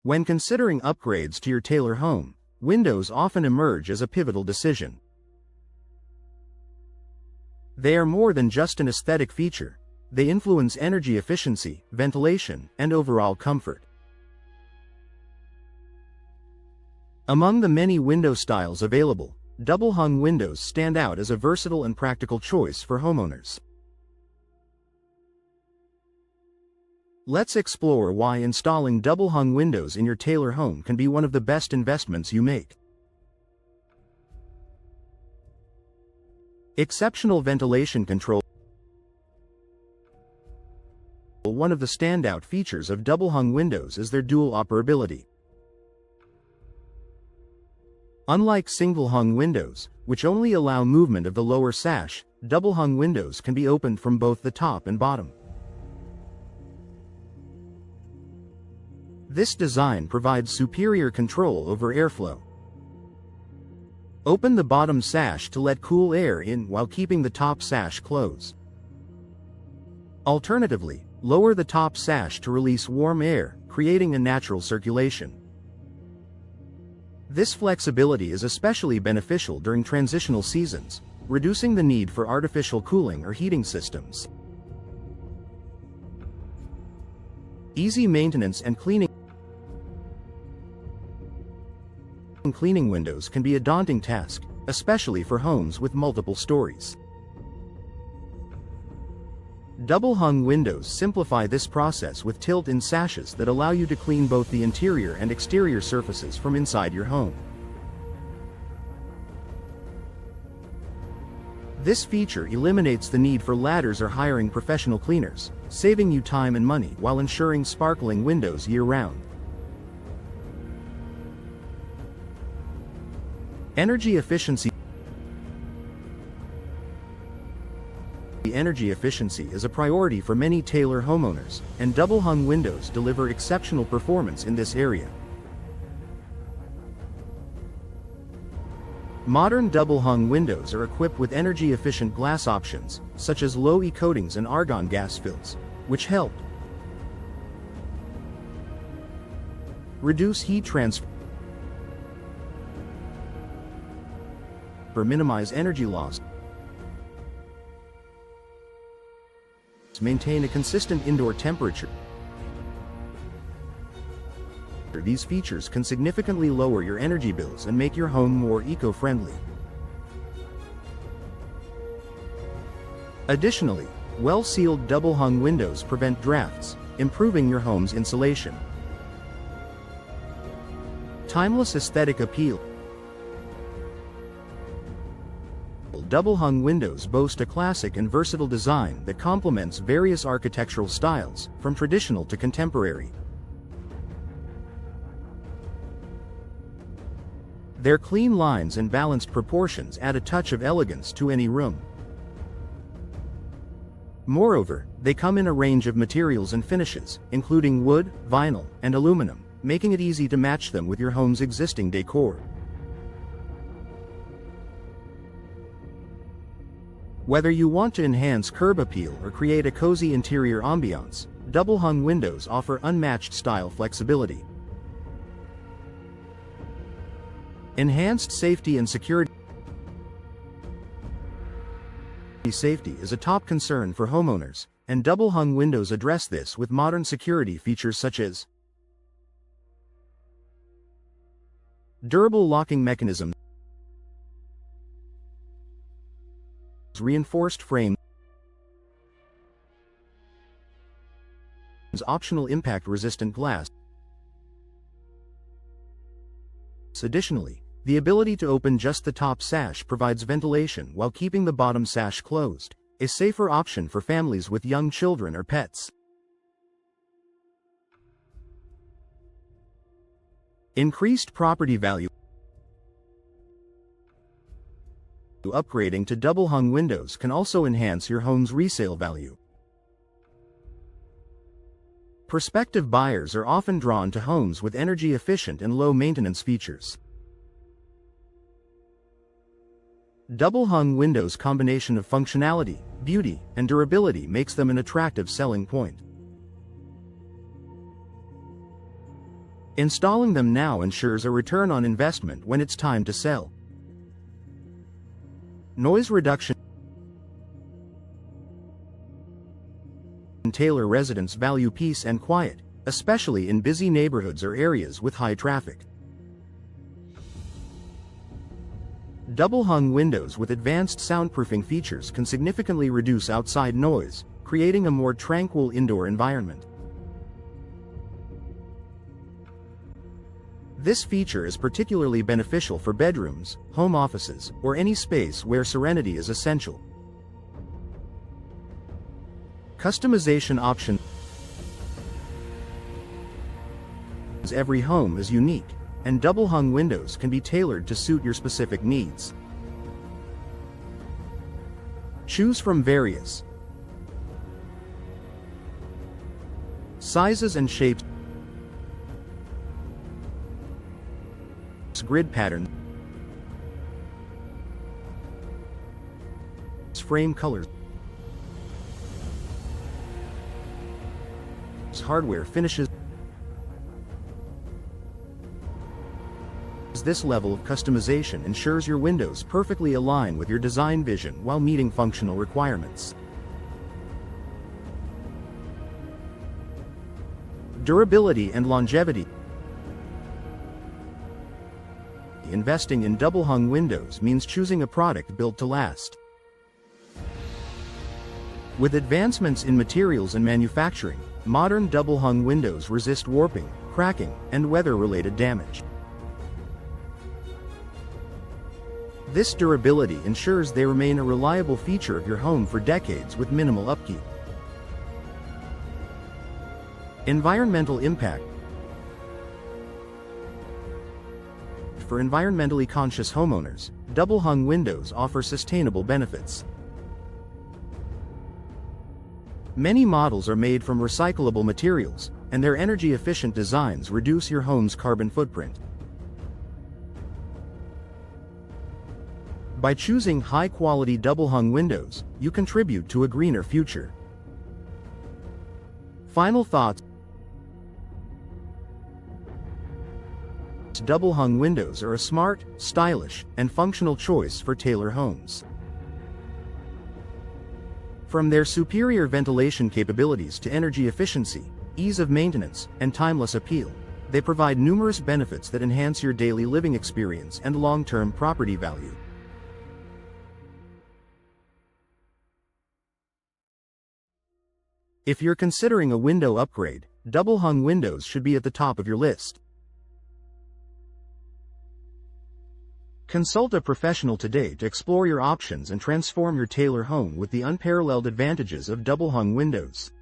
When considering upgrades to your Taylor home, windows often emerge as a pivotal decision. They are more than just an aesthetic feature. They influence energy efficiency, ventilation, and overall comfort. Among the many window styles available, double-hung windows stand out as a versatile and practical choice for homeowners. Let's explore why installing double-hung windows in your Taylor home can be one of the best investments you make. Exceptional ventilation control. One of the standout features of double-hung windows is their dual operability. Unlike single-hung windows, which only allow movement of the lower sash, double-hung windows can be opened from both the top and bottom. This design provides superior control over airflow. Open the bottom sash to let cool air in while keeping the top sash closed. Alternatively, lower the top sash to release warm air, creating a natural circulation. This flexibility is especially beneficial during transitional seasons, reducing the need for artificial cooling or heating systems. Easy maintenance and cleaning. Cleaning windows can be a daunting task, especially for homes with multiple stories. Double-hung windows simplify this process with tilt-in sashes that allow you to clean both the interior and exterior surfaces from inside your home. This feature eliminates the need for ladders or hiring professional cleaners, saving you time and money while ensuring sparkling windows year-round. Energy efficiency. Energy efficiency is a priority for many Taylor homeowners, and double-hung windows deliver exceptional performance in this area. Modern double-hung windows are equipped with energy-efficient glass options, such as low-E coatings and argon gas fills, which help reduce heat transfer, minimize energy loss, maintain a consistent indoor temperature. These features can significantly lower your energy bills and make your home more eco-friendly. Additionally, well-sealed double-hung windows prevent drafts, improving your home's insulation. Timeless aesthetic appeal. Double-hung windows boast a classic and versatile design that complements various architectural styles, from traditional to contemporary. Their clean lines and balanced proportions add a touch of elegance to any room. Moreover, they come in a range of materials and finishes, including wood, vinyl, and aluminum, making it easy to match them with your home's existing decor. Whether you want to enhance curb appeal or create a cozy interior ambiance, double-hung windows offer unmatched style flexibility. Enhanced safety and security. Safety is a top concern for homeowners, and double-hung windows address this with modern security features such as durable locking mechanisms, reinforced frames, optional impact-resistant glass. Additionally, the ability to open just the top sash provides ventilation while keeping the bottom sash closed, a safer option for families with young children or pets. Increased property value. Upgrading to double-hung windows can also enhance your home's resale value. Prospective buyers are often drawn to homes with energy-efficient and low-maintenance features. Double-hung windows' combination of functionality, beauty, and durability makes them an attractive selling point. Installing them now ensures a return on investment when it's time to sell. Noise reduction. Taylor residents value peace and quiet, especially in busy neighborhoods or areas with high traffic. Double-hung windows with advanced soundproofing features can significantly reduce outside noise, creating a more tranquil indoor environment. This feature is particularly beneficial for bedrooms, home offices, or any space where serenity is essential. Customization options. Every home is unique, and double-hung windows can be tailored to suit your specific needs. Choose from various sizes and shapes, grid pattern, frame colors, hardware finishes. This level of customization ensures your windows perfectly align with your design vision while meeting functional requirements. Durability and longevity. Investing in double-hung windows means choosing a product built to last. With advancements in materials and manufacturing, modern double-hung windows resist warping, cracking, and weather-related damage. This durability ensures they remain a reliable feature of your home for decades with minimal upkeep. Environmental impact. For environmentally conscious homeowners, double-hung windows offer sustainable benefits. Many models are made from recyclable materials, and their energy-efficient designs reduce your home's carbon footprint. By choosing high-quality double-hung windows, you contribute to a greener future. Final thoughts. Double-hung windows are a smart, stylish, and functional choice for Taylor homes. From their superior ventilation capabilities to energy efficiency, ease of maintenance, and timeless appeal, they provide numerous benefits that enhance your daily living experience and long-term property value. If you're considering a window upgrade, double-hung windows should be at the top of your list. Consult a professional today to explore your options and transform your Taylor home with the unparalleled advantages of double-hung windows.